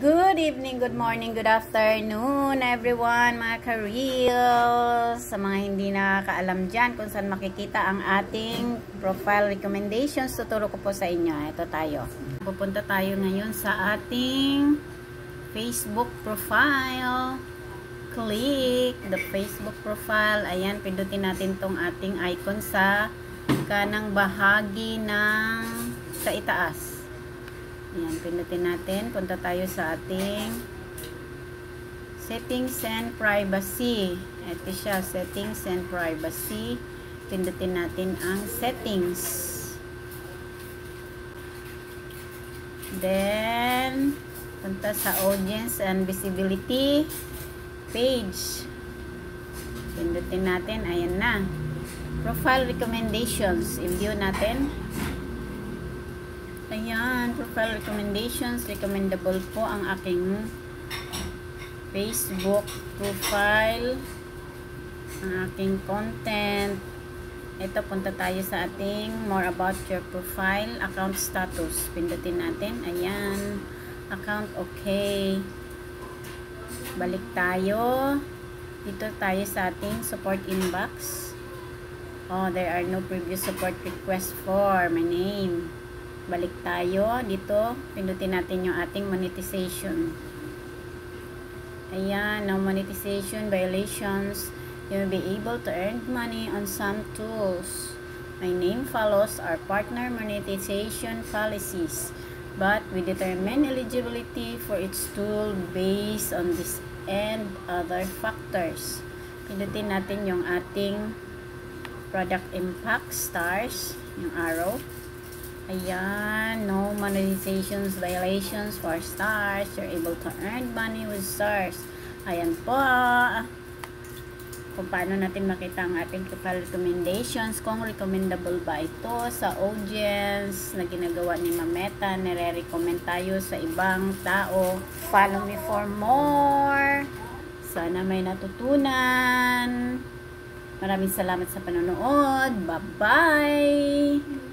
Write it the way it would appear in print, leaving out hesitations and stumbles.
Good evening, good morning, good afternoon everyone, mga ka-reels. Sa mga hindi nakakaalam dyan kung saan makikita ang ating profile recommendations, tuturo ko po sa inyo. Ito tayo. Pupunta tayo ngayon sa ating Facebook profile. Click the Facebook profile. Ayan, pindutin natin tong ating icon sa kanang bahagi ng sa itaas. Ayan, pindutin natin. Punta tayo sa ating settings and privacy. Ito siya, settings and privacy. Pindutin natin ang settings. Then, punta sa audience and visibility page. Pindutin natin. Ayan na. Profile recommendations. I-view natin. Ayan, profile recommendations. Recommendable po ang aking Facebook profile. Ang aking content. Ito, punta tayo sa ating more about your profile. Account status. Pindutin natin. Ayan. Account okay. Balik tayo. Dito tayo sa ating support inbox. Oh, there are no previous support requests for my name. Balik tayo. Dito, pindutin natin yung ating monetization. Ayan, no monetization violations. You will be able to earn money on some tools. My name follows our partner monetization policies, but we determine eligibility for its tool based on this and other factors. Pindutin natin yung ating product impact stars, yung arrow. Ayan, no monetizations violations for stars. You're able to earn money with stars. Ayan po. Kung paano natin makita ang ating profile recommendations, kung recommendable ba ito sa audience na ginagawa ni Meta, nire-recommend tayo sa ibang tao. Follow me for more. Sana may natutunan. Maraming salamat sa panonood. Bye-bye!